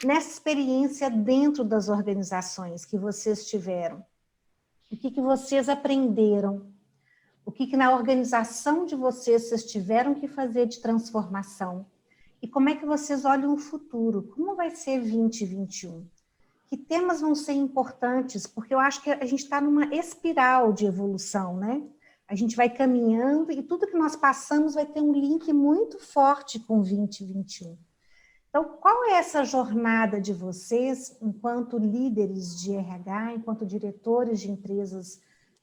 nessa experiência dentro das organizações que vocês tiveram? O que vocês aprenderam? O que na organização de vocês tiveram que fazer de transformação? E como é que vocês olham o futuro? Como vai ser 2021? Que temas vão ser importantes? Porque eu acho que a gente está numa espiral de evolução, né? A gente vai caminhando e tudo que nós passamos vai ter um link muito forte com 2021. Então, qual é essa jornada de vocês, enquanto líderes de RH, enquanto diretores de empresas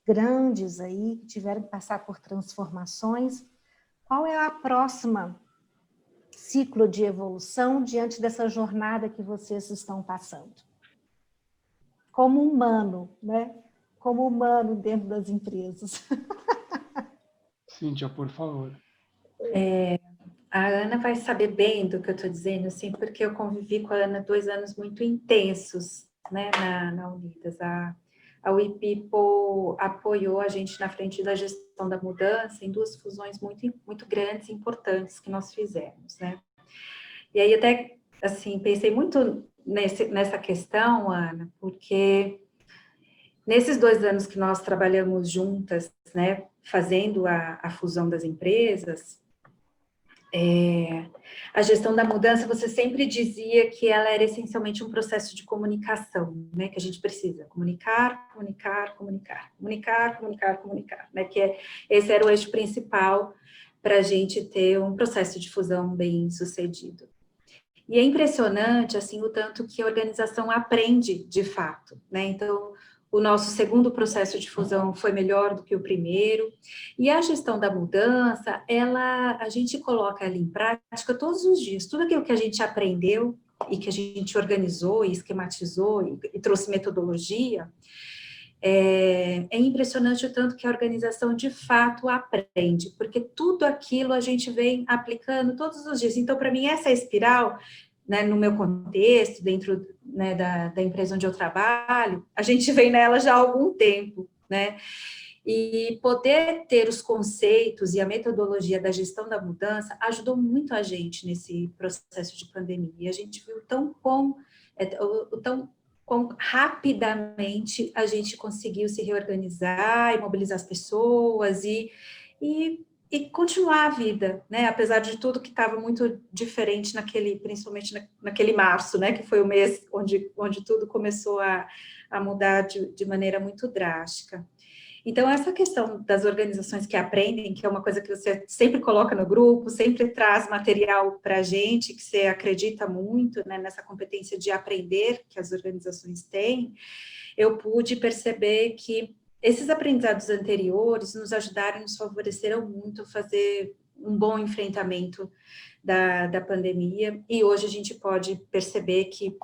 grandes aí, que tiveram que passar por transformações? Qual é a próxima ciclo de evolução diante dessa jornada que vocês estão passando? Como humano, né? Como humano dentro das empresas. Cíntia, por favor. A Ana vai saber bem do que eu estou dizendo, assim, porque eu convivi com a Ana 2 anos muito intensos, né, na Unidas. A WePeople apoiou a gente na frente da gestão da mudança em 2 fusões muito grandes e importantes que nós fizemos, né. E aí até, assim, pensei muito nessa questão, Ana, porque nesses 2 anos que nós trabalhamos juntas, né, fazendo a fusão das empresas, a gestão da mudança, você sempre dizia que ela era essencialmente um processo de comunicação, né? Que a gente precisa comunicar, né? Esse era o eixo principal para a gente ter um processo de fusão bem sucedido. E é impressionante, assim, o tanto que a organização aprende de fato, né? Então, o nosso segundo processo de fusão foi melhor do que o primeiro, e a gestão da mudança, a gente coloca ela em prática todos os dias, tudo aquilo que a gente aprendeu e que a gente organizou e esquematizou e trouxe metodologia, é impressionante o tanto que a organização de fato aprende, porque tudo aquilo a gente vem aplicando todos os dias. Então, para mim, essa espiral, né, no meu contexto, dentro, né, da empresa onde eu trabalho, a gente vem nela já há algum tempo, né? E poder ter os conceitos e a metodologia da gestão da mudança ajudou muito a gente nesse processo de pandemia. E a gente viu tão rapidamente a gente conseguiu se reorganizar e mobilizar as pessoas e continuar a vida, né? Apesar de tudo que estava muito diferente principalmente naquele março, né? Que foi o mês onde tudo começou a mudar de maneira muito drástica. Então, essa questão das organizações que aprendem, que é uma coisa que você sempre coloca no grupo, sempre traz material para a gente, que você acredita muito, né, nessa competência de aprender que as organizações têm, eu pude perceber que esses aprendizados anteriores nos ajudaram, nos favoreceram muito a fazer um bom enfrentamento da pandemia, e hoje a gente pode perceber que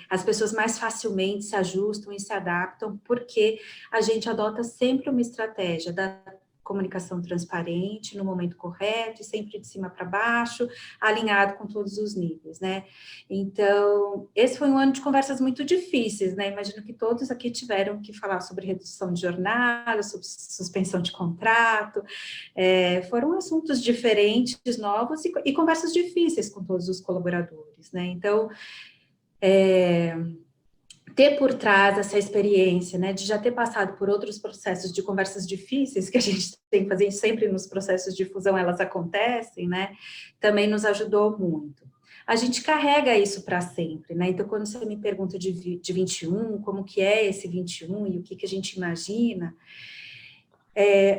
as pessoas mais facilmente se ajustam e se adaptam, porque a gente adota sempre uma estratégia da comunicação transparente, no momento correto, e sempre de cima para baixo, alinhado com todos os níveis, né? Então, esse foi um ano de conversas muito difíceis, né? Imagino que todos aqui tiveram que falar sobre redução de jornada, sobre suspensão de contrato, foram assuntos diferentes, novos, e conversas difíceis com todos os colaboradores, né? Então, ter por trás essa experiência, né, de já ter passado por outros processos de conversas difíceis que a gente tem que fazer sempre nos processos de fusão, elas acontecem, né, também nos ajudou muito. A gente carrega isso para sempre, né, então quando você me pergunta de 21, como que é esse 21 e o que a gente imagina,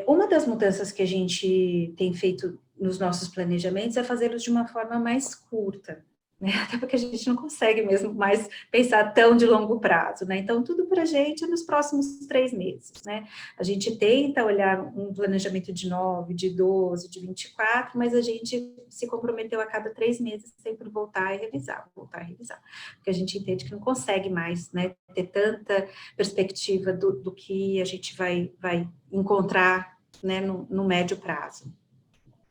uma das mudanças que a gente tem feito nos nossos planejamentos é fazê-los de uma forma mais curta, né? Até porque a gente não consegue mesmo mais pensar tão de longo prazo, né? Então, tudo para a gente é nos próximos 3 meses, né? A gente tenta olhar um planejamento de 9, de 12, de 24, mas a gente se comprometeu a cada 3 meses sempre voltar e revisar, porque a gente entende que não consegue mais, né, ter tanta perspectiva do que a gente vai encontrar, né, no médio prazo.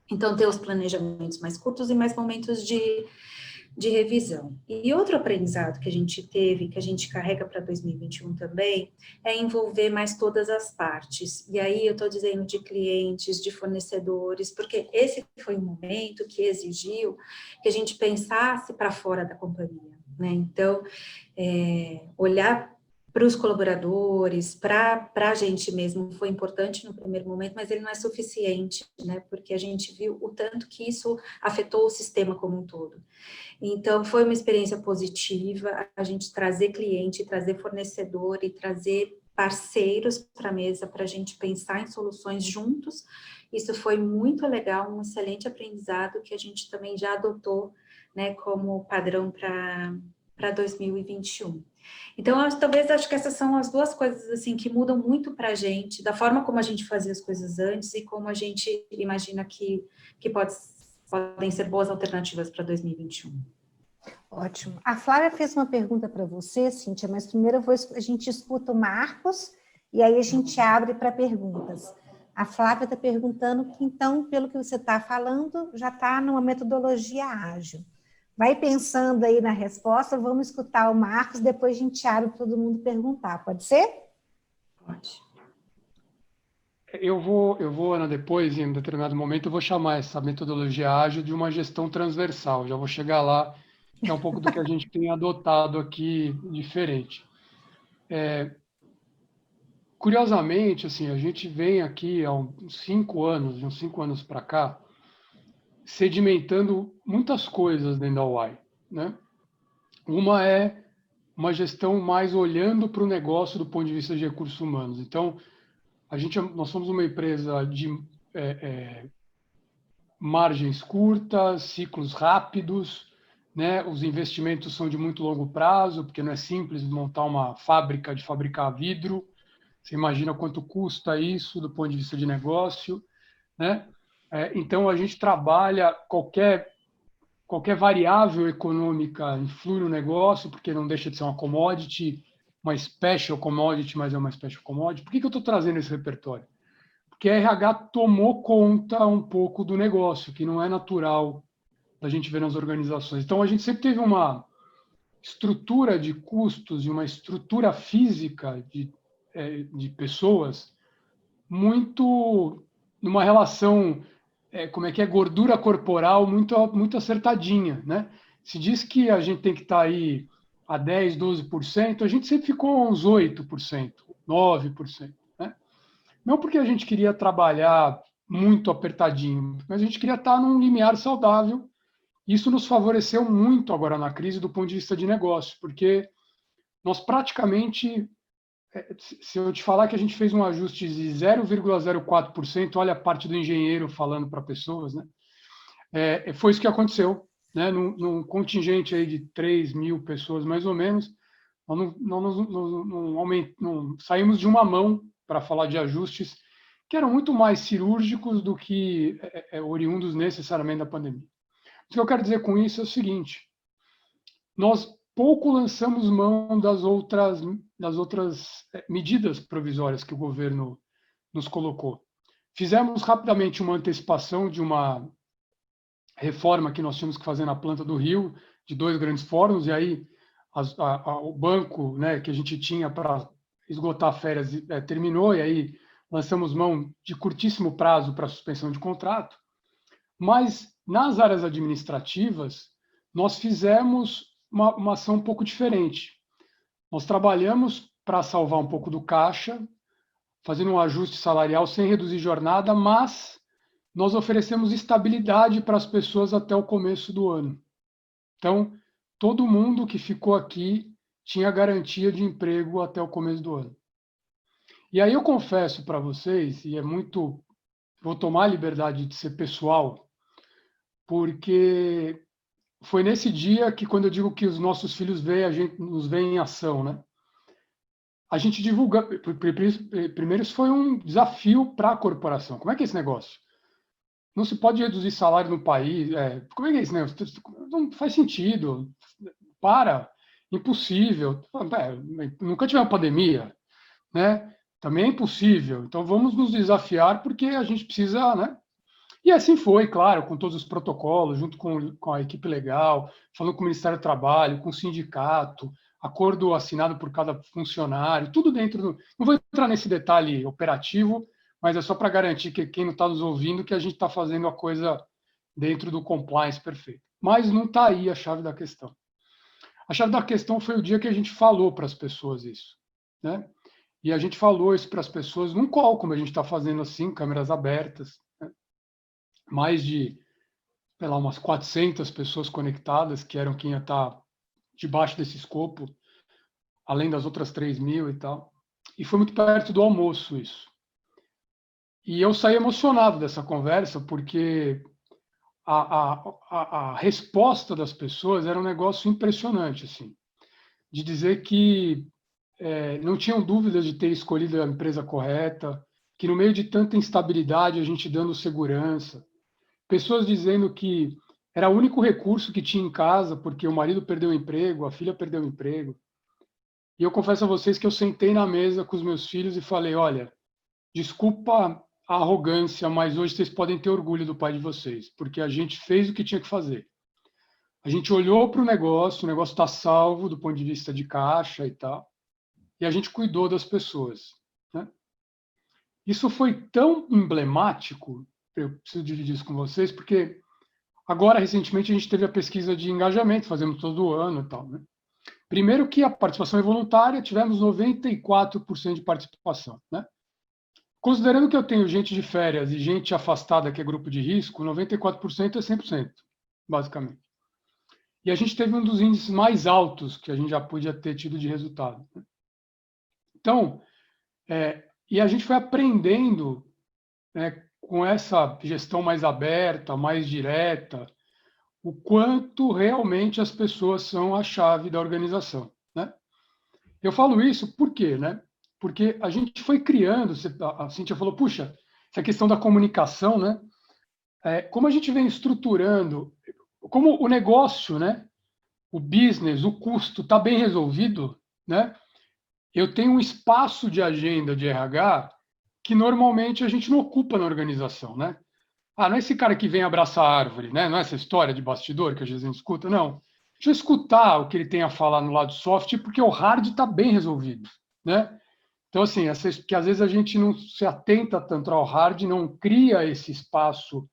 Então, ter os planejamentos mais curtos e mais momentos de revisão. E outro aprendizado que a gente teve, que a gente carrega para 2021 também, é envolver mais todas as partes. E aí eu estou dizendo de clientes, de fornecedores, porque esse foi um momento que exigiu que a gente pensasse para fora da companhia, né? Então, olhar para os colaboradores, para a gente mesmo, foi importante no primeiro momento, mas ele não é suficiente, né? Porque a gente viu o tanto que isso afetou o sistema como um todo. Então, foi uma experiência positiva, a gente trazer cliente, trazer fornecedor e trazer parceiros para a mesa para a gente pensar em soluções juntos. Isso foi muito legal, um excelente aprendizado que a gente também já adotou, né, como padrão para 2021. Então, talvez acho que essas são as duas coisas assim que mudam muito para a gente, da forma como a gente fazia as coisas antes e como a gente imagina que podem ser boas alternativas para 2021. Ótimo. A Flávia fez uma pergunta para você, Cíntia, mas primeiro a gente escuta o Marcos e aí a gente abre para perguntas. A Flávia está perguntando que, então, pelo que você está falando, já está numa metodologia ágil. Vai pensando aí na resposta, vamos escutar o Marcos, depois a gente abre para todo mundo perguntar. Pode ser? Pode. Eu vou, Ana, depois, em um determinado momento, eu vou chamar essa metodologia ágil de uma gestão transversal. Já vou chegar lá, que é um pouco do que a gente tem adotado aqui diferente. Curiosamente, assim, a gente vem aqui há uns 5 anos, de uns 5 anos para cá, sedimentando muitas coisas dentro da UAI, né? Uma é uma gestão mais olhando para o negócio do ponto de vista de recursos humanos. Então, nós somos uma empresa de margens curtas, ciclos rápidos, né? Os investimentos são de muito longo prazo, porque não é simples montar uma fábrica de fabricar vidro. Você imagina quanto custa isso do ponto de vista de negócio, né? Então, a gente trabalha qualquer variável econômica influi no negócio, porque não deixa de ser uma commodity, uma special commodity, mas é uma special commodity. Por que eu estou trazendo esse repertório? Porque a RH tomou conta um pouco do negócio, que não é natural da gente ver nas organizações. Então, a gente sempre teve uma estrutura de custos e uma estrutura física de pessoas muito numa relação, como é que é, gordura corporal muito acertadinha, né? Se diz que a gente tem que estar aí a 10, 12%, a gente sempre ficou a uns 8%, 9%, né? Não porque a gente queria trabalhar muito apertadinho, mas a gente queria estar num limiar saudável. Isso nos favoreceu muito agora na crise do ponto de vista de negócio, porque nós praticamente, se eu te falar que a gente fez um ajuste de 0,04%, olha a parte do engenheiro falando para pessoas, né? Foi isso que aconteceu, né? Num contingente aí de 3 mil pessoas, mais ou menos, nós não saímos de uma mão para falar de ajustes que eram muito mais cirúrgicos do que oriundos necessariamente da pandemia. O que eu quero dizer com isso é o seguinte: nós pouco lançamos mão das outras medidas provisórias que o governo nos colocou. Fizemos rapidamente uma antecipação de uma reforma que nós tínhamos que fazer na planta do Rio, de 2 grandes fóruns, e aí o banco, né, que a gente tinha para esgotar férias terminou, e aí lançamos mão de curtíssimo prazo para suspensão de contrato. Mas, nas áreas administrativas, nós fizemos uma ação um pouco diferente. Nós trabalhamos para salvar um pouco do caixa, fazendo um ajuste salarial sem reduzir jornada, mas nós oferecemos estabilidade para as pessoas até o começo do ano. Então, todo mundo que ficou aqui tinha garantia de emprego até o começo do ano. E aí eu confesso para vocês, e vou tomar a liberdade de ser pessoal, porque foi nesse dia que, quando eu digo que os nossos filhos nos veem em ação, né? A gente divulga. Primeiro, isso foi um desafio para a corporação. Como é que é esse negócio? Não se pode reduzir salário no país. Como é que é isso, né? Não faz sentido. Impossível. Nunca tivemos pandemia, né? Também é impossível. Então vamos nos desafiar porque a gente precisa, né? E assim foi, claro, com todos os protocolos, junto com a equipe legal, falando com o Ministério do Trabalho, com o sindicato, acordo assinado por cada funcionário, tudo dentro do... Não vou entrar nesse detalhe operativo, mas é só para garantir que quem não está nos ouvindo que a gente está fazendo a coisa dentro do compliance perfeito. Mas não está aí a chave da questão. A chave da questão foi o dia que a gente falou para as pessoas isso, né? E a gente falou isso para as pessoas num call, como a gente está fazendo assim, câmeras abertas, né? Mais de, sei lá, umas 400 pessoas conectadas, que eram quem ia estar debaixo desse escopo, além das outras 3.000 e tal. E foi muito perto do almoço isso. E eu saí emocionado dessa conversa, porque a resposta das pessoas era um negócio impressionante, assim, de dizer que não tinham dúvidas de ter escolhido a empresa correta, que no meio de tanta instabilidade a gente dando segurança, pessoas dizendo que era o único recurso que tinha em casa porque o marido perdeu o emprego, a filha perdeu o emprego. E eu confesso a vocês que eu sentei na mesa com os meus filhos e falei, olha, desculpa a arrogância, mas hoje vocês podem ter orgulho do pai de vocês, porque a gente fez o que tinha que fazer. A gente olhou para o negócio está salvo do ponto de vista de caixa e tal, e a gente cuidou das pessoas, né? Isso foi tão emblemático, eu preciso dividir isso com vocês, porque agora, recentemente, a gente teve a pesquisa de engajamento, fazemos todo ano e tal, né? Primeiro que a participação é voluntária, tivemos 94% de participação, né? Considerando que eu tenho gente de férias e gente afastada que é grupo de risco, 94% é 100%, basicamente. E a gente teve um dos índices mais altos que a gente já podia ter tido de resultado, né? Então, e a gente foi aprendendo, né, com essa gestão mais aberta, mais direta, o quanto realmente as pessoas são a chave da organização, né? Eu falo isso por quê, né? Porque a gente foi criando, a Cíntia falou, puxa, essa questão da comunicação, né? Como a gente vem estruturando, como o negócio, né? O business, o custo está bem resolvido, né? Eu tenho um espaço de agenda de RH que normalmente a gente não ocupa na organização, né? Ah, não é esse cara que vem abraçar a árvore, né? Não é essa história de bastidor que às vezes a gente escuta, não. Deixa eu escutar o que ele tem a falar no lado soft, porque o hard está bem resolvido, né? Então, assim, que às vezes a gente não se atenta tanto ao hard, não cria esse espaço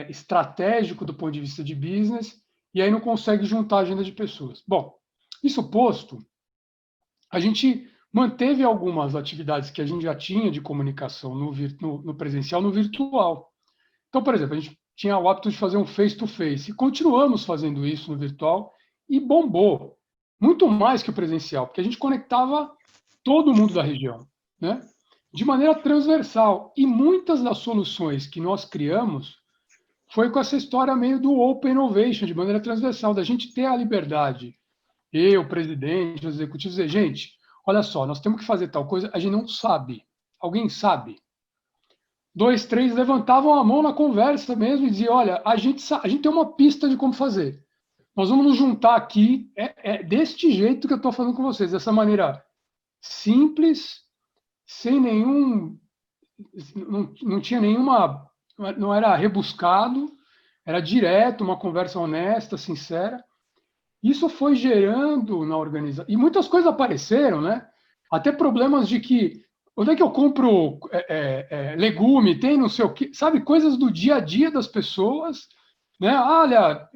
estratégico do ponto de vista de business, e aí não consegue juntar a agenda de pessoas. Bom, isso posto, a gente manteve algumas atividades que a gente já tinha de comunicação no presencial, no virtual. Então, por exemplo, a gente tinha o hábito de fazer um face-to-face, e continuamos fazendo isso no virtual, e bombou, muito mais que o presencial, porque a gente conectava todo mundo da região, né? De maneira transversal. E muitas das soluções que nós criamos foi com essa história meio do Open Innovation, de maneira transversal, da gente ter a liberdade, eu, presidente, os executivos, dizer, gente, olha só, nós temos que fazer tal coisa, a gente não sabe. Alguém sabe? 2, 3 levantavam a mão na conversa mesmo e diziam, olha, a gente tem uma pista de como fazer. Nós vamos nos juntar aqui, deste jeito que eu estou falando com vocês, dessa maneira simples, sem nenhum... Não tinha nenhuma... Não era rebuscado, era direto, uma conversa honesta, sincera. Isso foi gerando na organização. E muitas coisas apareceram, né? Até problemas de que... Onde é que eu compro legume? Tem não sei o quê. Sabe, coisas do dia a dia das pessoas, né? Olha,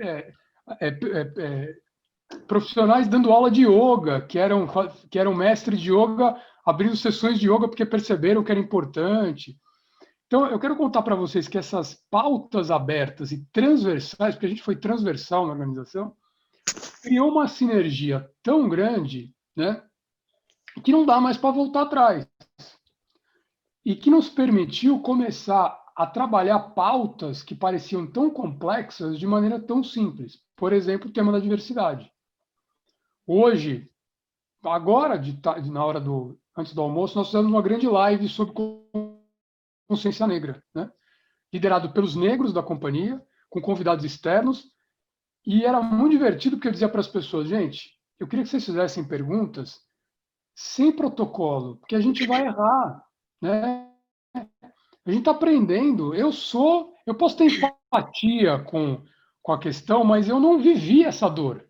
profissionais dando aula de yoga, que eram mestres de yoga, abrindo sessões de yoga porque perceberam que era importante. Então, eu quero contar para vocês que essas pautas abertas e transversais, porque a gente foi transversal na organização, criou uma sinergia tão grande, né, que não dá mais para voltar atrás. E que nos permitiu começar a trabalhar pautas que pareciam tão complexas de maneira tão simples. Por exemplo, o tema da diversidade. Hoje, agora, na hora antes do almoço, nós fizemos uma grande live sobre consciência negra, né? Liderado pelos negros da companhia, com convidados externos, e era muito divertido porque eu dizia para as pessoas, gente, eu queria que vocês fizessem perguntas sem protocolo, porque a gente vai errar, né? A gente está aprendendo. Eu posso ter empatia com a questão, mas eu não vivi essa dor,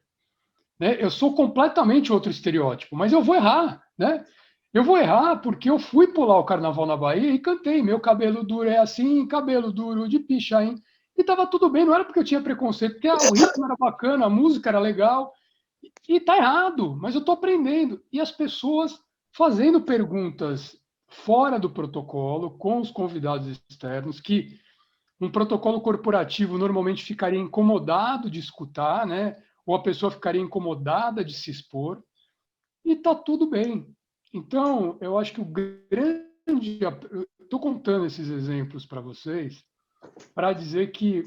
né? Eu sou completamente outro estereótipo, mas eu vou errar, né? Eu vou errar porque eu fui pular o carnaval na Bahia e cantei, meu cabelo duro é assim, cabelo duro de pichain. E estava tudo bem, não era porque eu tinha preconceito, porque o ritmo era bacana, a música era legal, e está errado, mas eu estou aprendendo. E as pessoas fazendo perguntas fora do protocolo, com os convidados externos, que um protocolo corporativo normalmente ficaria incomodado de escutar, né? Ou a pessoa ficaria incomodada de se expor, e está tudo bem. Então, eu acho que o grande... Estou contando esses exemplos para vocês para dizer que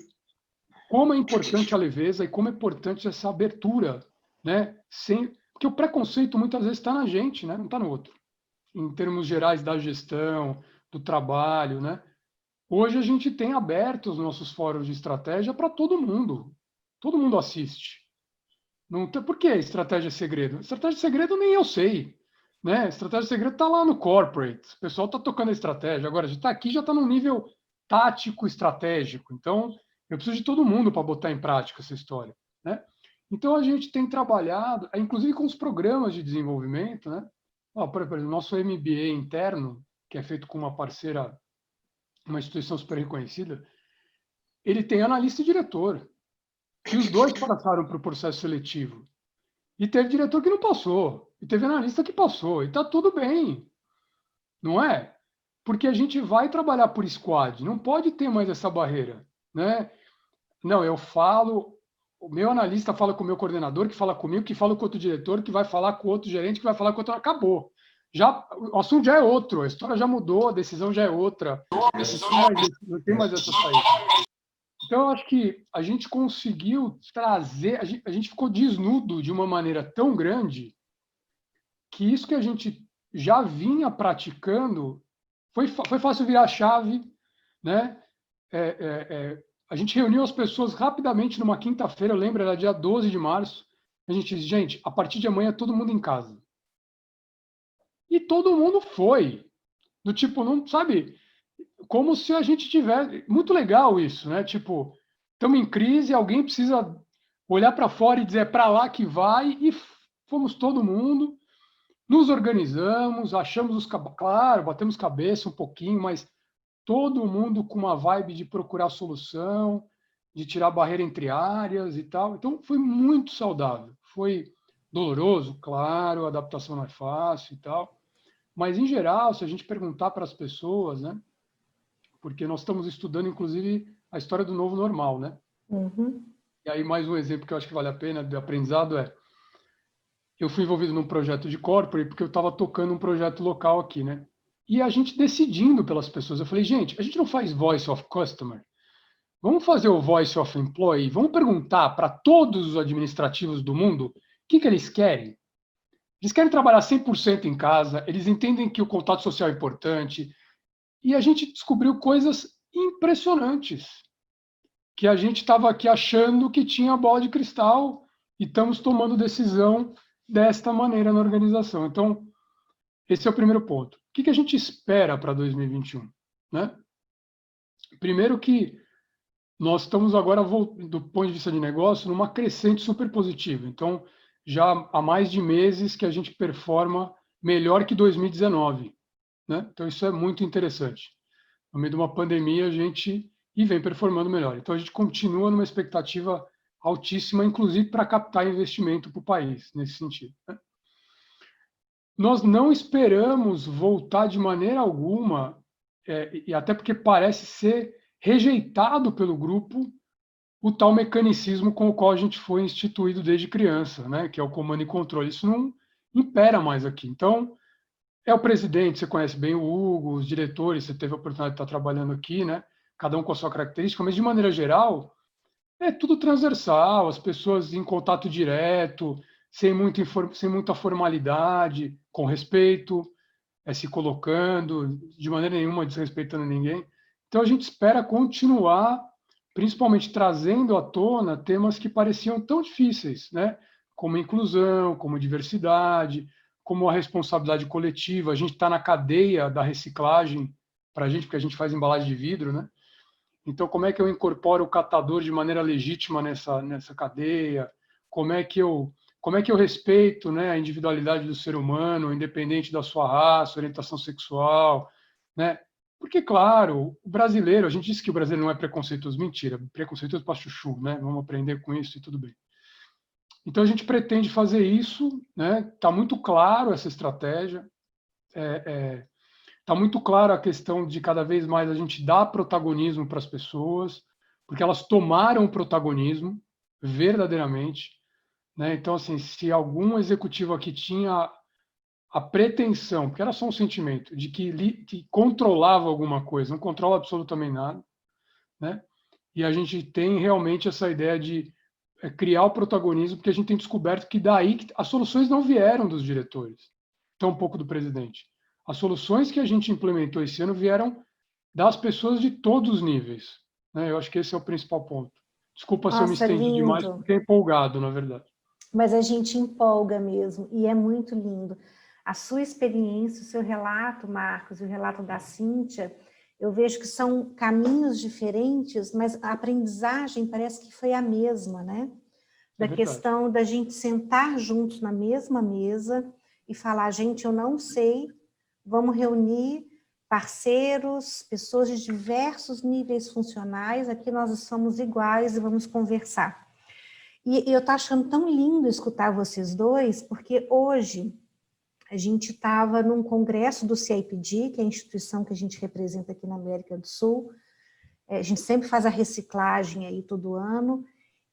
como é importante a leveza e como é importante essa abertura, né? Porque o preconceito muitas vezes está na gente, né? Não está no outro. Em termos gerais da gestão, do trabalho, né? Hoje a gente tem aberto os nossos fóruns de estratégia para todo mundo. Todo mundo assiste. Não tem... Por que estratégia segredo? Estratégia segredo nem eu sei. Né? Estratégia segredo está lá no corporate. O pessoal está tocando a estratégia. Agora, a gente está aqui, já está num nível tático, estratégico. Então, eu preciso de todo mundo para botar em prática essa história. Né? Então, a gente tem trabalhado, inclusive com os programas de desenvolvimento, né? Por exemplo, o nosso MBA interno, que é feito com uma parceira, uma instituição super reconhecida, ele tem analista e diretor. E os dois passaram para o processo seletivo. E teve diretor que não passou. E teve analista que passou. E está tudo bem. Não é? Porque a gente vai trabalhar por squad. Não pode ter mais essa barreira. Né? Não, eu falo... O meu analista fala com o meu coordenador, que fala comigo, que fala com outro diretor, que vai falar com outro gerente, que vai falar com outro... Acabou. Já, o assunto já é outro. A história já mudou, a decisão já é outra. Não tem mais essa saída. Então, eu acho que a gente conseguiu trazer, a gente ficou desnudo de uma maneira tão grande que isso que a gente já vinha praticando foi fácil virar a chave, né? A gente reuniu as pessoas rapidamente numa quinta-feira, eu lembro, era dia 12 de março. A gente disse, gente, a partir de amanhã todo mundo em casa. E todo mundo foi. Do tipo, não sabe... Como se a gente tivesse... Muito legal isso, né? Tipo, estamos em crise, alguém precisa olhar para fora e dizer é para lá que vai, e fomos todo mundo, nos organizamos, achamos os... Claro, batemos cabeça um pouquinho, mas todo mundo com uma vibe de procurar solução, de tirar barreira entre áreas e tal. Então, foi muito saudável. Foi doloroso, claro, a adaptação não é fácil e tal, mas, em geral, se a gente perguntar para as pessoas, né? Porque nós estamos estudando, inclusive, a história do novo normal, né? Uhum. E aí, mais um exemplo que eu acho que vale a pena de aprendizado é... Eu fui envolvido num projeto de corporate porque eu estava tocando um projeto local aqui, né? E a gente decidindo pelas pessoas. Eu falei, gente, a gente não faz voice of customer. Vamos fazer o voice of employee? Vamos perguntar para todos os administrativos do mundo o que eles querem? Eles querem trabalhar 100% em casa, eles entendem que o contato social é importante, e a gente descobriu coisas impressionantes, que a gente estava aqui achando que tinha bola de cristal e estamos tomando decisão desta maneira na organização. Então, esse é o primeiro ponto. O que a gente espera para 2021? Né? Primeiro que nós estamos agora, do ponto de vista de negócio, numa crescente super positiva. Então, já há mais de meses que a gente performa melhor que 2019. Né? Então, isso é muito interessante. No meio de uma pandemia, a gente vem performando melhor. Então, a gente continua numa expectativa altíssima, inclusive para captar investimento para o país, nesse sentido. Né? Nós não esperamos voltar de maneira alguma, e até porque parece ser rejeitado pelo grupo o tal mecanicismo com o qual a gente foi instituído desde criança, né? Que é o comando e controle. Isso não impera mais aqui. Então, é o presidente, você conhece bem o Hugo, os diretores, você teve a oportunidade de estar trabalhando aqui, né? Cada um com a sua característica, mas de maneira geral, é tudo transversal, as pessoas em contato direto, sem muita formalidade, com respeito, se colocando, de maneira nenhuma desrespeitando ninguém. Então, a gente espera continuar, principalmente trazendo à tona temas que pareciam tão difíceis, né? Como inclusão, como diversidade, como a responsabilidade coletiva. A gente está na cadeia da reciclagem para a gente, porque a gente faz embalagem de vidro, né? Então, como é que eu incorporo o catador de maneira legítima nessa cadeia? Como é que eu respeito, né, a individualidade do ser humano, independente da sua raça, orientação sexual, né? Porque, claro, o brasileiro, a gente disse que o brasileiro não é preconceituoso, mentira, preconceituoso para chuchu, né? Vamos aprender com isso e tudo bem. Então, a gente pretende fazer isso, né? Está muito claro essa estratégia, está muito claro a questão de cada vez mais a gente dar protagonismo para as pessoas, porque elas tomaram o protagonismo verdadeiramente, né? Então, assim, se algum executivo aqui tinha a pretensão, porque era só um sentimento, de que controlava alguma coisa, não controla absolutamente nada, né? E a gente tem realmente essa ideia de criar o protagonismo, porque a gente tem descoberto que daí as soluções não vieram dos diretores, tampouco do presidente. As soluções que a gente implementou esse ano vieram das pessoas de todos os níveis, né? Eu acho que esse é o principal ponto. Desculpa se eu me Nossa, estendi demais, lindo. porque é empolgado, na verdade. Mas a gente empolga mesmo, e é muito lindo. A sua experiência, o seu relato, Marcos, e o relato da Cíntia, eu vejo que são caminhos diferentes, mas a aprendizagem parece que foi a mesma, né? Da questão da gente sentar juntos na mesma mesa e falar, gente, eu não sei, vamos reunir parceiros, pessoas de diversos níveis funcionais, aqui nós somos iguais e vamos conversar. E eu estou achando tão lindo escutar vocês dois, porque hoje a gente estava num congresso do CIPD, que é a instituição que a gente representa aqui na América do Sul. A gente sempre faz a reciclagem aí todo ano,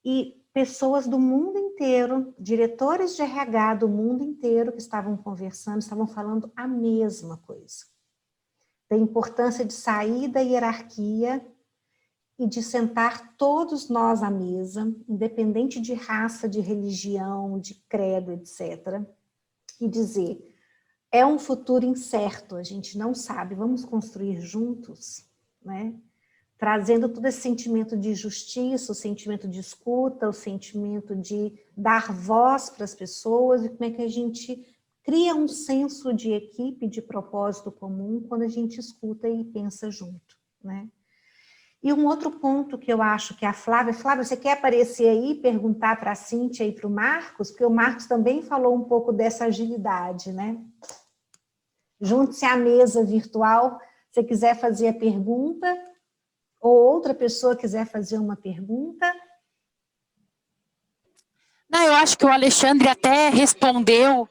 e pessoas do mundo inteiro, diretores de RH do mundo inteiro que estavam conversando, estavam falando a mesma coisa. Da importância de sair da hierarquia e de sentar todos nós à mesa, independente de raça, de religião, de credo, etc., e dizer, é um futuro incerto, a gente não sabe, vamos construir juntos, né? Trazendo todo esse sentimento de justiça, o sentimento de escuta, o sentimento de dar voz para as pessoas, e como é que a gente cria um senso de equipe, de propósito comum, quando a gente escuta e pensa junto, né? E um outro ponto que eu acho que a Flávia, você quer aparecer aí, perguntar para a Cíntia e para o Marcos, porque o Marcos também falou um pouco dessa agilidade, né? Junte-se à mesa virtual, se quiser fazer a pergunta, ou outra pessoa quiser fazer uma pergunta. Não, eu acho que o Alexandre até respondeu,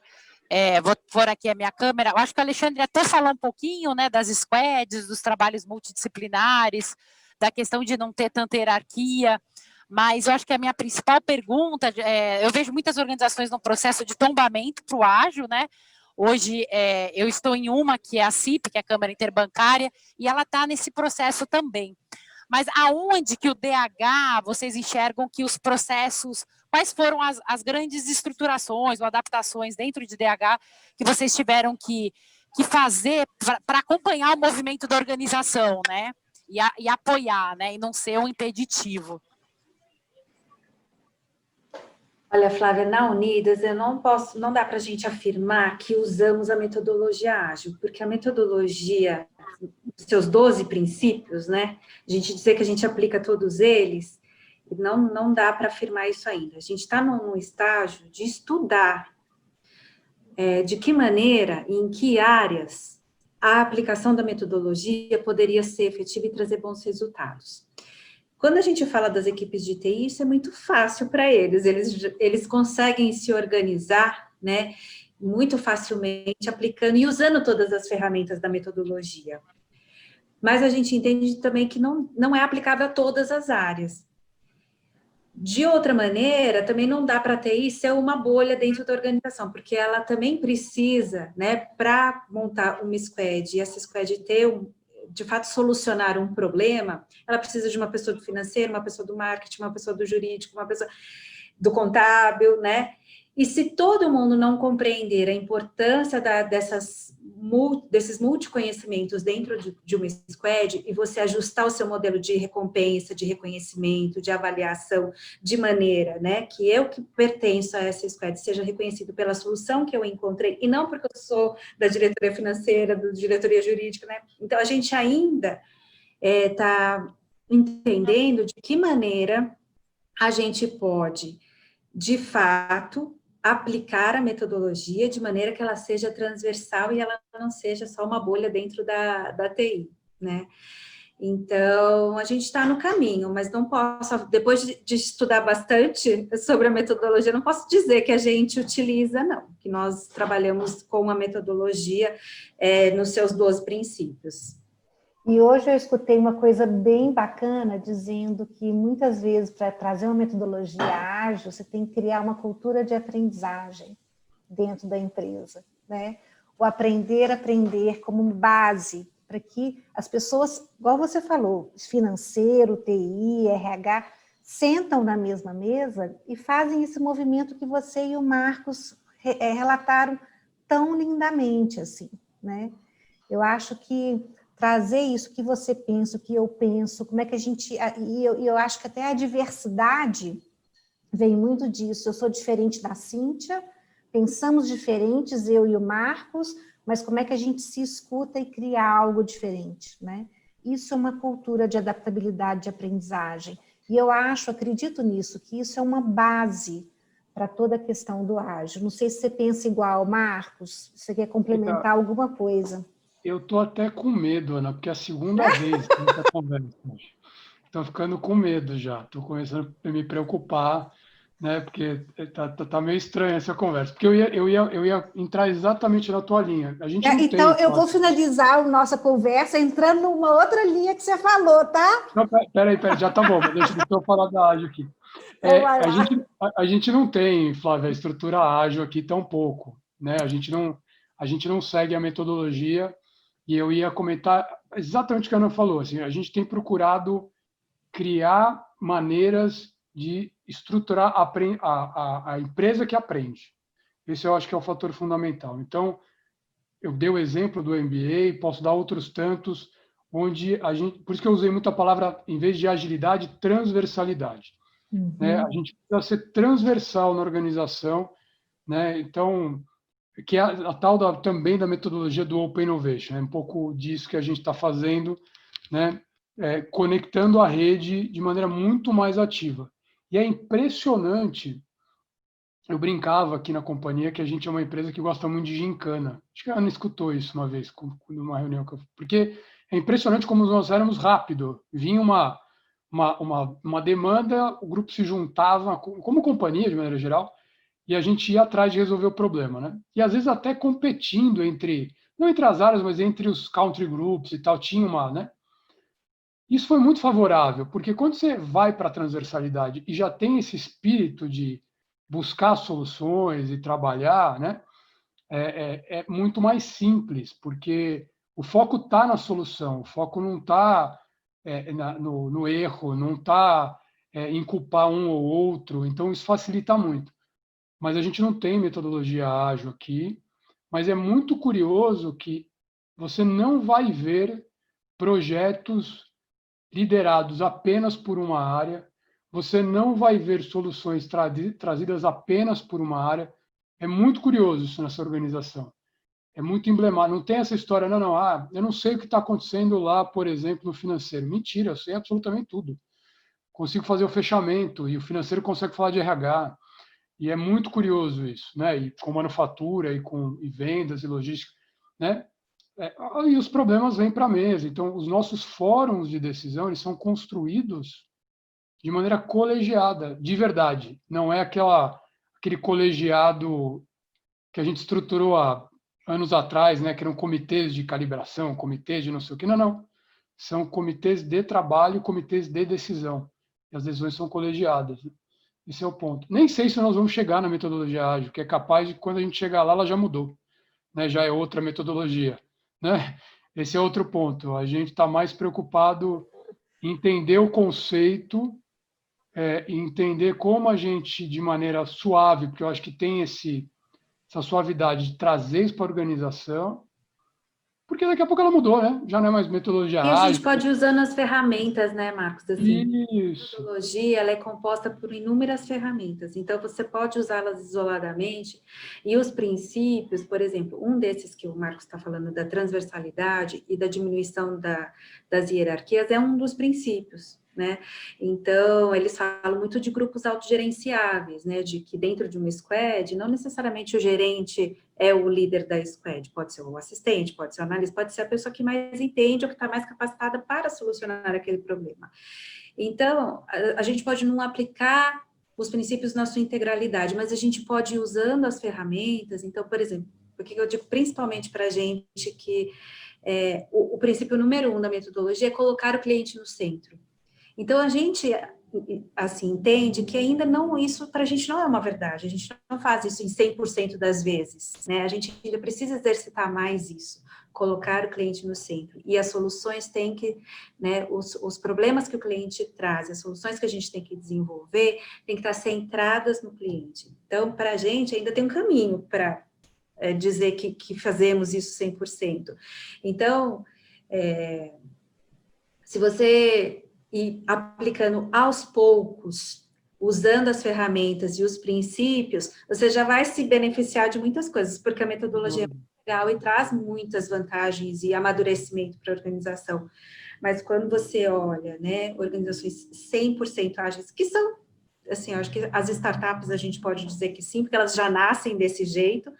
vou pôr aqui a minha câmera, eu acho que o Alexandre até falou um pouquinho, né, das squads, dos trabalhos multidisciplinares, da questão de não ter tanta hierarquia, mas eu acho que a minha principal pergunta, eu vejo muitas organizações no processo de tombamento para o ágil, né? Hoje eu estou em uma que é a CIP, que é a Câmara Interbancária, e ela está nesse processo também. Mas aonde que o DH, vocês enxergam que os processos, quais foram as grandes estruturações ou adaptações dentro de DH que vocês tiveram que fazer para acompanhar o movimento da organização, né? E apoiar, né? E não ser um impeditivo. Olha, Flávia, na Unidas, não dá para a gente afirmar que usamos a metodologia ágil, porque a metodologia, seus 12 princípios, né? A gente dizer que a gente aplica todos eles, não dá para afirmar isso ainda. A gente está num estágio de estudar de que maneira e em que áreas a aplicação da metodologia poderia ser efetiva e trazer bons resultados. Quando a gente fala das equipes de TI, isso é muito fácil para eles conseguem se organizar, né, muito facilmente, aplicando e usando todas as ferramentas da metodologia. Mas a gente entende também que não é aplicável a todas as áreas. De outra maneira, também não dá para a TI ser uma bolha dentro da organização, porque ela também precisa, né, para montar uma squad, e essa squad de fato, solucionar um problema, ela precisa de uma pessoa do financeiro, uma pessoa do marketing, uma pessoa do jurídico, uma pessoa do contábil, né? E se todo mundo não compreender a importância desses multiconhecimentos dentro de uma squad, e você ajustar o seu modelo de recompensa, de reconhecimento, de avaliação, de maneira, né, que eu que pertenço a essa squad seja reconhecido pela solução que eu encontrei, e não porque eu sou da diretoria financeira, da diretoria jurídica, né? Então, a gente ainda está entendendo de que maneira a gente pode, de fato, aplicar a metodologia de maneira que ela seja transversal e ela não seja só uma bolha dentro da TI. né? Então, a gente está no caminho, mas não posso, depois de estudar bastante sobre a metodologia, não posso dizer que a gente utiliza, não, que nós trabalhamos com a metodologia nos seus 12 princípios. E hoje eu escutei uma coisa bem bacana, dizendo que muitas vezes, para trazer uma metodologia ágil, você tem que criar uma cultura de aprendizagem dentro da empresa, né? O aprender como base, para que as pessoas, igual você falou, financeiro, TI, RH, sentam na mesma mesa e fazem esse movimento que você e o Marcos relataram tão lindamente, assim, né? Eu acho que trazer isso que você pensa, o que eu penso, como é que a gente... E eu acho que até a diversidade vem muito disso. Eu sou diferente da Cíntia, pensamos diferentes, eu e o Marcos, mas como é que a gente se escuta e cria algo diferente, né? Isso é uma cultura de adaptabilidade, de aprendizagem. E eu acredito nisso, que isso é uma base para toda a questão do ágil. Não sei se você pensa igual, Marcos, você quer complementar alguma coisa? Eu estou até com medo, Ana, porque é a segunda vez que a gente conversa. Estou ficando com medo já, estou começando a me preocupar, né? Porque tá meio estranha essa conversa. Porque eu ia entrar exatamente na tua linha. A gente não então, tem... eu vou finalizar a nossa conversa entrando numa outra linha que você falou, tá? Não, peraí, já tá bom, deixa eu falar da ágil aqui. A gente não tem, Flávia, estrutura ágil aqui tão pouco, né? A gente não segue a metodologia, e eu ia comentar exatamente o que a Ana falou. Assim, a gente tem procurado criar maneiras de estruturar a empresa que aprende. Esse eu acho que é o fator fundamental. Então, eu dei o exemplo do MBA, posso dar outros tantos, onde a gente... Por isso que eu usei muito a palavra, em vez de agilidade, transversalidade. Né? A gente precisa ser transversal na organização, né? Então, que é a tal também da metodologia do Open Innovation, é um pouco disso que a gente está fazendo, né? Conectando a rede de maneira muito mais ativa. E é impressionante, eu brincava aqui na companhia que a gente é uma empresa que gosta muito de gincana. Acho que a Ana escutou isso uma vez, numa reunião que eu fiz. Porque é impressionante como nós éramos rápido. Vinha uma demanda, o grupo se juntava, como companhia, de maneira geral, e a gente ia atrás de resolver o problema, né? E às vezes até competindo não entre as áreas, mas entre os country groups e tal, tinha né? Isso foi muito favorável, porque quando você vai para a transversalidade e já tem esse espírito de buscar soluções e trabalhar, né? É muito mais simples, porque o foco está na solução, o foco não está no erro, não está em culpar um ou outro, então isso facilita muito. Mas a gente não tem metodologia ágil aqui, mas é muito curioso que você não vai ver projetos liderados apenas por uma área, você não vai ver soluções trazidas apenas por uma área. É muito curioso isso nessa organização. É muito emblemático. Não tem essa história, não, eu não sei o que está acontecendo lá, por exemplo, no financeiro. Mentira, eu sei absolutamente tudo. Consigo fazer o fechamento e o financeiro consegue falar de RH. E é muito curioso isso, né? E com manufatura e vendas e logística, né? E os problemas vêm para a mesa. Então, os nossos fóruns de decisão, eles são construídos de maneira colegiada, de verdade. Não é aquele colegiado que a gente estruturou há anos atrás, né? Que eram comitês de calibração, comitês de não sei o quê. Não. São comitês de trabalho, comitês de decisão. E as decisões são colegiadas. Esse é o ponto. Nem sei se nós vamos chegar na metodologia ágil, que é capaz de, quando a gente chegar lá, ela já mudou. Né? Já é outra metodologia. Né? Esse é outro ponto. A gente está mais preocupado em entender o conceito, entender como a gente, de maneira suave, porque eu acho que tem essa suavidade de trazer isso para a organização, porque daqui a pouco ela mudou, né? Já não é mais metodologia ágil. E a gente pode ir usando as ferramentas, né, Marcos? Assim, isso. A metodologia, ela é composta por inúmeras ferramentas, então você pode usá-las isoladamente, e os princípios, por exemplo, um desses que o Marcos está falando, da transversalidade e da diminuição das hierarquias, é um dos princípios. né? Então, eles falam muito de grupos autogerenciáveis, né? De que dentro de uma squad, não necessariamente o gerente é o líder da squad, pode ser o assistente, pode ser o analista, pode ser a pessoa que mais entende ou que está mais capacitada para solucionar aquele problema. Então, a gente pode não aplicar os princípios na sua integralidade, mas a gente pode ir usando as ferramentas. Então, por exemplo, porque eu digo principalmente para a gente que o princípio número 1 da metodologia é colocar o cliente no centro. Então, a gente, assim, entende que ainda não, isso para a gente não é uma verdade, a gente não faz isso em 100% das vezes, né? A gente ainda precisa exercitar mais isso, colocar o cliente no centro. E as soluções têm que, né, os problemas que o cliente traz, as soluções que a gente tem que desenvolver, tem que estar centradas no cliente. Então, para a gente, ainda tem um caminho para dizer que fazemos isso 100%. Então, se você ir aplicando aos poucos, usando as ferramentas e os princípios, você já vai se beneficiar de muitas coisas, porque a metodologia é legal e traz muitas vantagens e amadurecimento para a organização. Mas quando você olha, né, organizações 100% ágeis, que são, assim, eu acho que as startups a gente pode dizer que sim, porque elas já nascem desse jeito,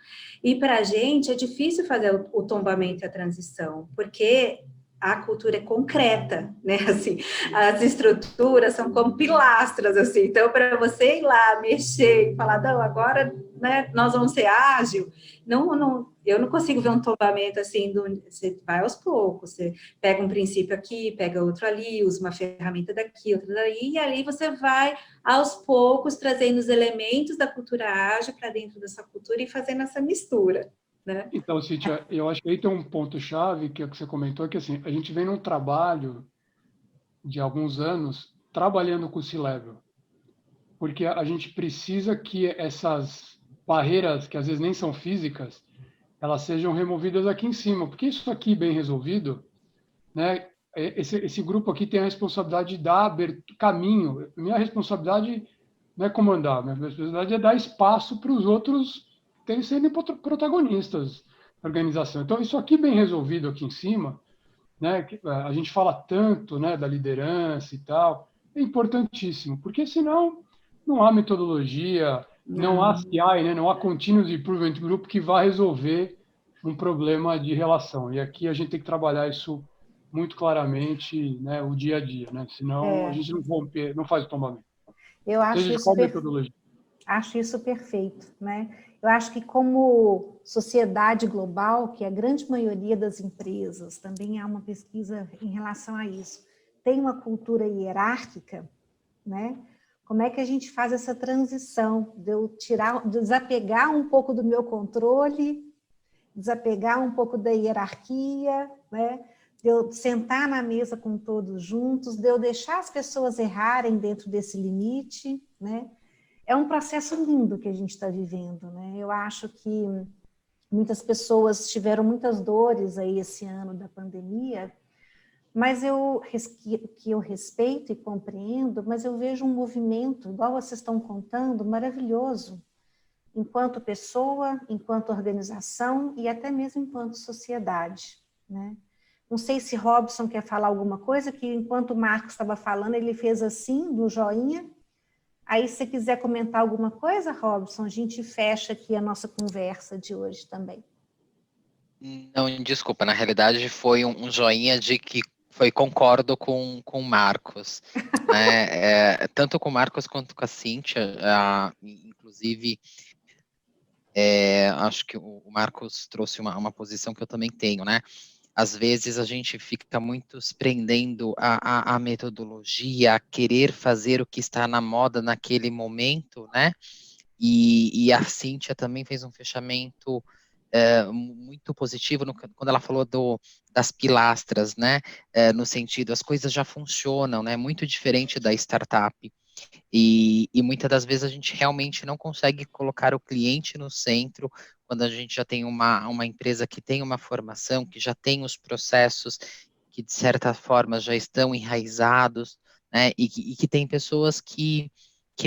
e para a gente é difícil fazer o tombamento e a transição, porque a cultura é concreta, né, assim, as estruturas são como pilastras, assim, então para você ir lá, mexer e falar, não, agora, né, nós vamos ser ágil, eu não consigo ver um tombamento assim, você vai aos poucos, você pega um princípio aqui, pega outro ali, usa uma ferramenta daqui, outra daí, e ali você vai aos poucos trazendo os elementos da cultura ágil para dentro da sua cultura e fazendo essa mistura, né? Então, Cíntia, eu acho que aí tem um ponto-chave, que é o que você comentou, que assim, a gente vem num trabalho de alguns anos trabalhando com o C-Level, porque a gente precisa que essas barreiras, que às vezes nem são físicas, elas sejam removidas aqui em cima, porque isso aqui bem resolvido, né? Esse grupo aqui tem a responsabilidade de dar caminho. Minha responsabilidade não é comandar, minha responsabilidade é dar espaço para os outros serem protagonistas da organização. Então, isso aqui bem resolvido aqui em cima, né? A gente fala tanto, né, da liderança e tal, é importantíssimo, porque senão não há metodologia, não há CI, né, não há Continuous Improvement Group que vá resolver um problema de relação. E aqui a gente tem que trabalhar isso muito claramente, né, o dia a dia, né? Senão a gente não rompe, não faz o tombamento. Eu acho Seja de qual metodologia. Acho isso perfeito, né? Eu acho que como sociedade global, que a grande maioria das empresas, também há uma pesquisa em relação a isso, tem uma cultura hierárquica, né? Como é que a gente faz essa transição de eu desapegar um pouco do meu controle, desapegar um pouco da hierarquia, né? De eu sentar na mesa com todos juntos, de eu deixar as pessoas errarem dentro desse limite, né? É um processo lindo que a gente está vivendo, né? Eu acho que muitas pessoas tiveram muitas dores aí esse ano da pandemia, mas que eu respeito e compreendo, mas eu vejo um movimento, igual vocês estão contando, maravilhoso, enquanto pessoa, enquanto organização e até mesmo enquanto sociedade, né? Não sei se Robson quer falar alguma coisa, que enquanto o Marcos estava falando, ele fez assim, do joinha. Aí, se você quiser comentar alguma coisa, Robson, a gente fecha aqui a nossa conversa de hoje também. Não, desculpa, na realidade foi um joinha de que foi concordo com o Marcos, né? Tanto com o Marcos quanto com a Cíntia, inclusive, acho que o Marcos trouxe uma posição que eu também tenho, né? Às vezes a gente fica muito se prendendo à metodologia, a querer fazer o que está na moda naquele momento, né? E a Cíntia também fez um fechamento muito positivo quando ela falou das pilastras, né? No sentido, as coisas já funcionam, né? Muito diferente da startup. E muitas das vezes a gente realmente não consegue colocar o cliente no centro quando a gente já tem uma empresa que tem uma formação, que já tem os processos que, de certa forma, já estão enraizados, né? E que tem pessoas que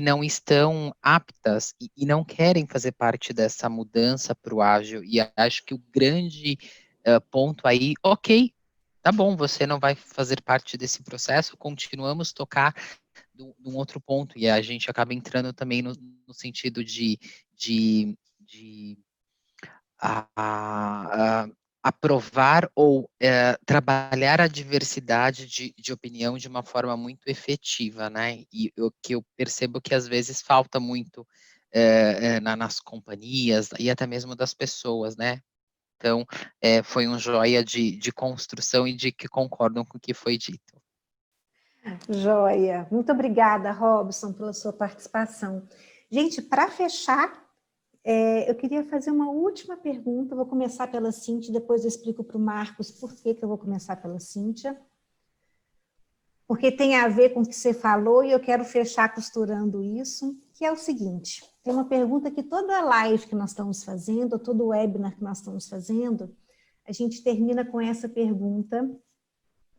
não estão aptas e não querem fazer parte dessa mudança para o ágil. E acho que o grande ponto aí, ok, tá bom, você não vai fazer parte desse processo, continuamos tocar de um outro ponto, e a gente acaba entrando também no sentido de aprovar ou trabalhar a diversidade de opinião de uma forma muito efetiva, né? E o que eu percebo que às vezes falta muito nas companhias e até mesmo das pessoas, né? Então, foi um joia de construção e de que concordam com o que foi dito. Joia. Muito obrigada, Robson, pela sua participação. Gente, para fechar, eu queria fazer uma última pergunta. Vou começar pela Cíntia, depois eu explico para o Marcos por que eu vou começar pela Cíntia. Porque tem a ver com o que você falou e eu quero fechar costurando isso, que é o seguinte: tem uma pergunta que toda live que nós estamos fazendo, todo webinar que nós estamos fazendo, a gente termina com essa pergunta,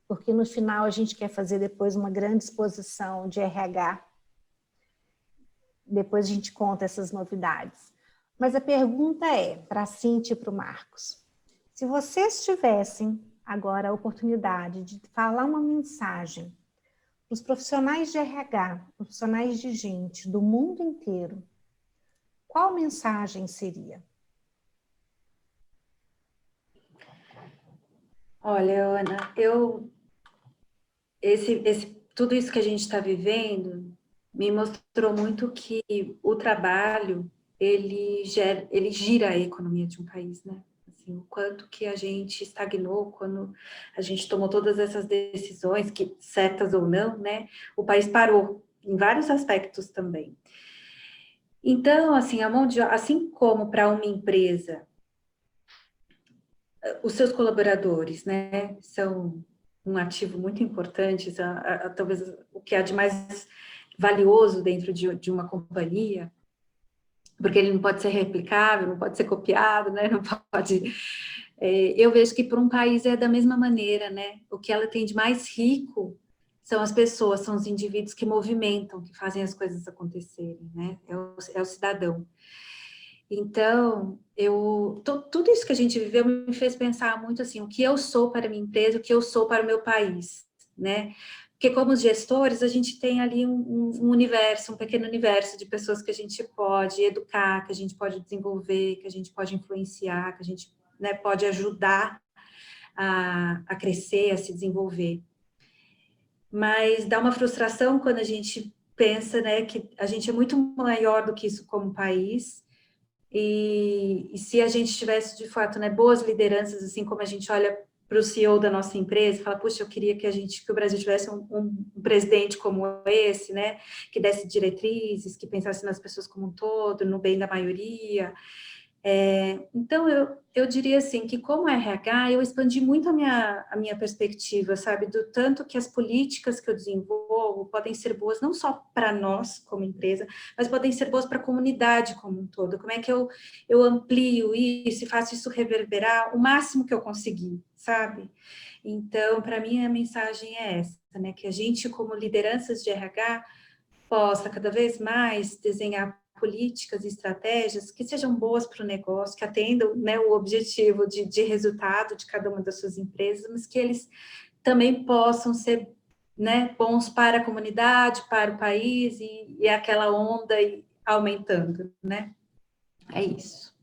porque no final a gente quer fazer depois uma grande exposição de RH. Depois a gente conta essas novidades. Mas a pergunta é, para a Cíntia e para o Marcos: se vocês tivessem agora a oportunidade de falar uma mensagem para os profissionais de RH, profissionais de gente do mundo inteiro, qual mensagem seria? Olha, Ana, tudo isso que a gente está vivendo me mostrou muito que o trabalho, ele gira a economia de um país, né? Assim, o quanto que a gente estagnou quando a gente tomou todas essas decisões, que certas ou não, né? O país parou em vários aspectos também. Então, assim, a mão de obra, assim como para uma empresa, os seus colaboradores, né, são um ativo muito importante, talvez o que há de mais valioso dentro de uma companhia, porque ele não pode ser replicável, não pode ser copiado, né, não pode... eu vejo que para um país é da mesma maneira, né, o que ela tem de mais rico são as pessoas, são os indivíduos que movimentam, que fazem as coisas acontecerem, né, é o cidadão. Então, tudo isso que a gente viveu me fez pensar muito assim, o que eu sou para a minha empresa, o que eu sou para o meu país, né? Porque como gestores, a gente tem ali um universo, um pequeno universo de pessoas que a gente pode educar, que a gente pode desenvolver, que a gente pode influenciar, que a gente, né, pode ajudar a crescer, a se desenvolver. Mas dá uma frustração quando a gente pensa, né, que a gente é muito maior do que isso como país. E se a gente tivesse, de fato, né, boas lideranças, assim como a gente olha para o CEO da nossa empresa, fala, puxa, eu queria que o Brasil tivesse um presidente como esse, né, que desse diretrizes, que pensasse nas pessoas como um todo, no bem da maioria. Então, eu diria assim, que como RH, eu expandi muito a minha perspectiva, sabe, do tanto que as políticas que eu desenvolvo podem ser boas não só para nós, como empresa, mas podem ser boas para a comunidade como um todo. Como é que eu amplio isso e faço isso reverberar o máximo que eu conseguir, sabe? Então, para mim, a mensagem é essa, né, que a gente, como lideranças de RH, possa cada vez mais desenhar políticas e estratégias que sejam boas para o negócio, que atendam, né, o objetivo de resultado de cada uma das suas empresas, mas que eles também possam ser, né, bons para a comunidade, para o país, e aquela onda aumentando, né? É isso.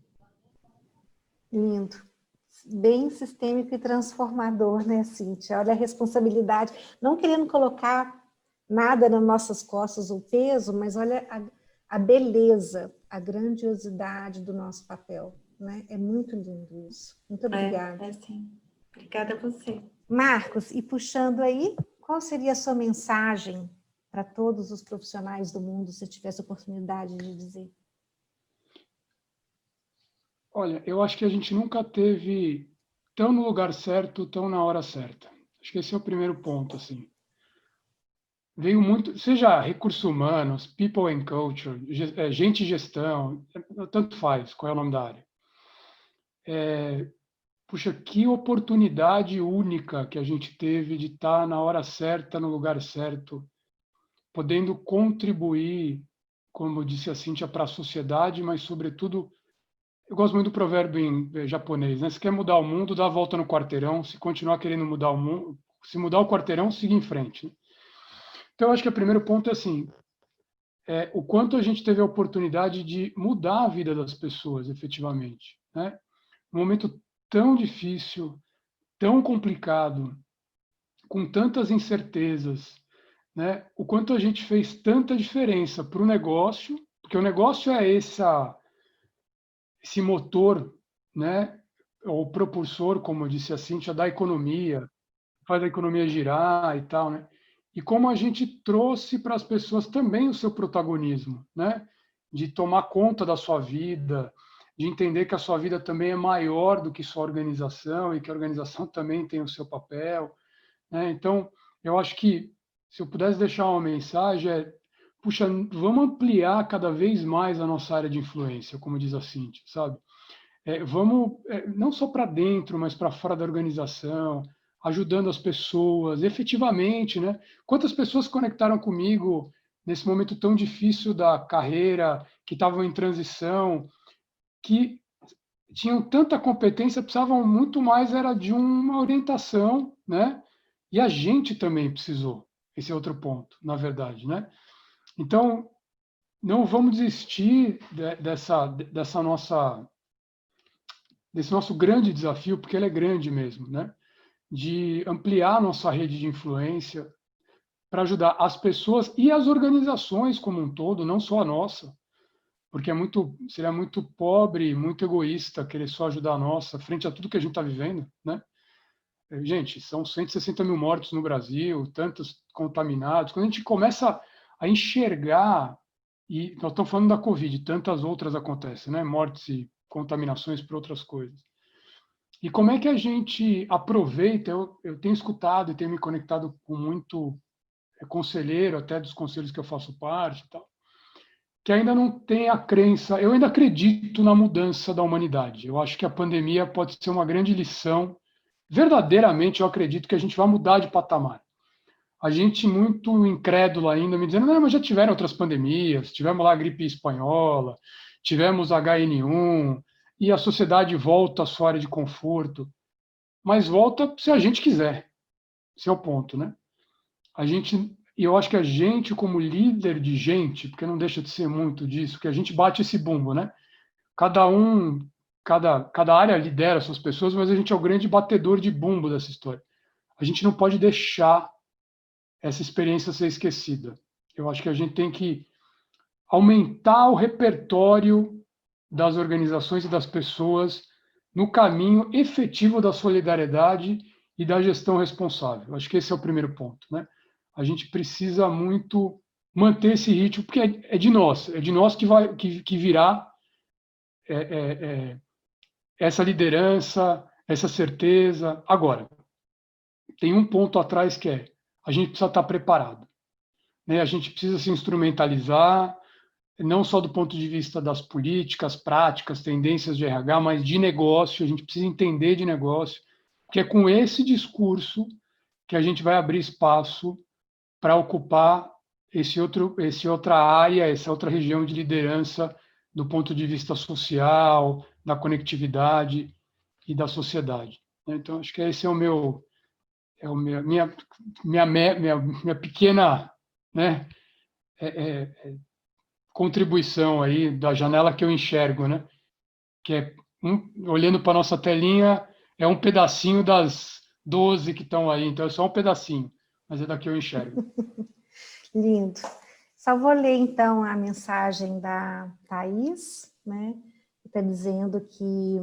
Lindo. Bem sistêmico e transformador, né, Cíntia? Olha a responsabilidade, não querendo colocar nada nas nossas costas ou peso, mas olha a beleza, a grandiosidade do nosso papel, né? É muito lindo isso. Muito obrigada. Sim. Obrigada a você. Marcos, e puxando aí, qual seria a sua mensagem para todos os profissionais do mundo, se tivesse a oportunidade de dizer? Olha, eu acho que a gente nunca teve tão no lugar certo, tão na hora certa. Acho que esse é o primeiro ponto, assim. Veio muito, seja recursos humanos, people and culture, gente e gestão, tanto faz, qual é o nome da área. Puxa, que oportunidade única que a gente teve de estar na hora certa, no lugar certo, podendo contribuir, como disse a Cíntia, para a sociedade, mas, sobretudo, Eu gosto muito do provérbio em japonês, né? Se quer mudar o mundo, dá a volta no quarteirão. Se continuar querendo mudar o mundo, se mudar o quarteirão, siga em frente, né? Então, eu acho que o primeiro ponto é assim, o quanto a gente teve a oportunidade de mudar a vida das pessoas, efetivamente, né? Um momento tão difícil, tão complicado, com tantas incertezas, né? O quanto a gente fez tanta diferença para o negócio, porque o negócio é esse motor, né? Ou propulsor, como eu disse a Cíntia, da economia, faz a economia girar e tal, né? E como a gente trouxe para as pessoas também o seu protagonismo, né? De tomar conta da sua vida, de entender que a sua vida também é maior do que sua organização e que a organização também tem o seu papel, né? Então, eu acho que se eu pudesse deixar uma mensagem puxa, vamos ampliar cada vez mais a nossa área de influência, como diz a Cíntia, sabe? Vamos, não só para dentro, mas para fora da organização, ajudando as pessoas, efetivamente, né? Quantas pessoas se conectaram comigo nesse momento tão difícil da carreira, que estavam em transição, que tinham tanta competência, precisavam muito mais era de uma orientação, né? E a gente também precisou. Esse é outro ponto, na verdade, né? Então, não vamos desistir desse nosso grande desafio, porque ele é grande mesmo, né? De ampliar nossa rede de influência para ajudar as pessoas e as organizações como um todo, não só a nossa, porque seria muito pobre, muito egoísta querer só ajudar a nossa frente a tudo que a gente está vivendo, né? Gente, são 160 mil mortos no Brasil, tantos contaminados. Quando a gente começa a enxergar, e nós estamos falando da Covid, tantas outras acontecem, né? Mortes e contaminações por outras coisas. E como é que a gente aproveita? Eu tenho escutado e tenho me conectado com muito conselheiro, até dos conselhos que eu faço parte e tal, que ainda não tem a crença. Eu ainda acredito na mudança da humanidade. Eu acho que a pandemia pode ser uma grande lição. Verdadeiramente, eu acredito que a gente vai mudar de patamar. A gente muito incrédulo ainda, me dizendo, não, mas já tiveram outras pandemias, tivemos lá a gripe espanhola, tivemos H1N1, e a sociedade volta à sua área de conforto, mas volta se a gente quiser. Esse é o ponto, né? E eu acho que a gente, como líder de gente, porque não deixa de ser muito disso, que a gente bate esse bumbo, né? Cada área lidera suas pessoas, mas a gente é o grande batedor de bumbo dessa história. A gente não pode deixar essa experiência ser esquecida. Eu acho que a gente tem que aumentar o repertório das organizações e das pessoas no caminho efetivo da solidariedade e da gestão responsável. Acho que esse é o primeiro ponto, né? A gente precisa muito manter esse ritmo, porque é de nós que virá essa liderança, essa certeza. Agora, tem um ponto atrás que a gente precisa estar preparado, né? A gente precisa se instrumentalizar, não só do ponto de vista das políticas, práticas, tendências de RH, mas de negócio. A gente precisa entender de negócio, que é com esse discurso que a gente vai abrir espaço para ocupar essa outra área, essa outra região de liderança do ponto de vista social, da conectividade e da sociedade. Então, acho que esse é minha pequena, né, contribuição aí da janela que eu enxergo, né? Que olhando para a nossa telinha, é um pedacinho das 12 que estão aí, então é só um pedacinho, mas é daqui eu enxergo. Lindo. Só vou ler, então, a mensagem da Thaís, né? Que está dizendo que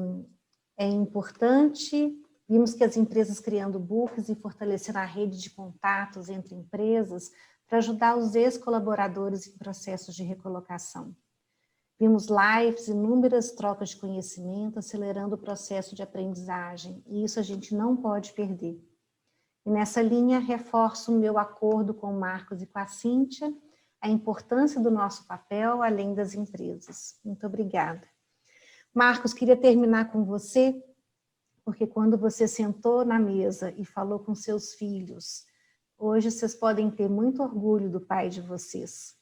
é importante, vimos que as empresas criando books e fortalecendo a rede de contatos entre empresas para ajudar os ex-colaboradores em processos de recolocação. Vimos lives, inúmeras trocas de conhecimento, acelerando o processo de aprendizagem, e isso a gente não pode perder. E nessa linha, reforço o meu acordo com o Marcos e com a Cíntia, a importância do nosso papel além das empresas. Muito obrigada. Marcos, queria terminar com você, porque quando você sentou na mesa e falou com seus filhos, hoje vocês podem ter muito orgulho do pai de vocês.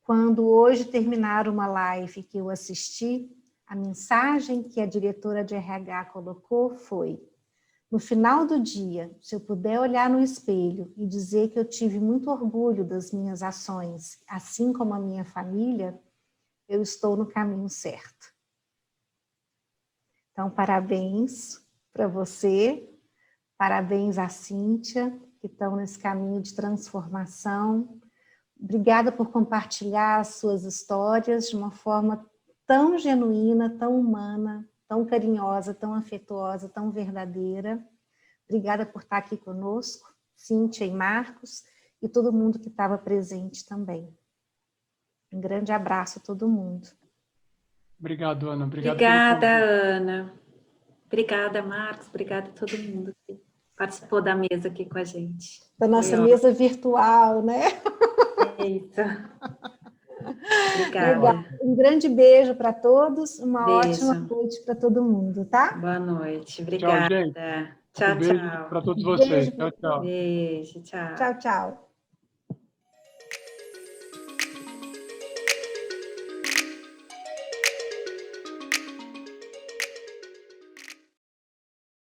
Quando hoje terminar uma live que eu assisti, A mensagem que a diretora de RH colocou foi: no final do dia, se eu puder olhar no espelho e dizer que eu tive muito orgulho das minhas ações, assim como a minha família, eu estou no caminho certo. Então, parabéns para você, parabéns à Cíntia, que estão nesse caminho de transformação. Obrigada por compartilhar as suas histórias de uma forma tão genuína, tão humana, tão carinhosa, tão afetuosa, tão verdadeira. Obrigada por estar aqui conosco, Cíntia e Marcos, e todo mundo que estava presente também. Um grande abraço a todo mundo. Obrigado, Ana. Obrigada, Ana. Obrigada, Marcos. Obrigada a todo mundo que participou da mesa aqui com a gente. Da nossa mesa virtual, né? É isso. Obrigada. Legal. Um grande beijo para todos, uma Beijo. ótima noite para todo mundo, tá? Boa noite. Obrigada. Tchau, gente. Tchau, Um beijo tchau. para todos vocês. Beijo Tchau, tchau. Beijo, tchau. Tchau, tchau.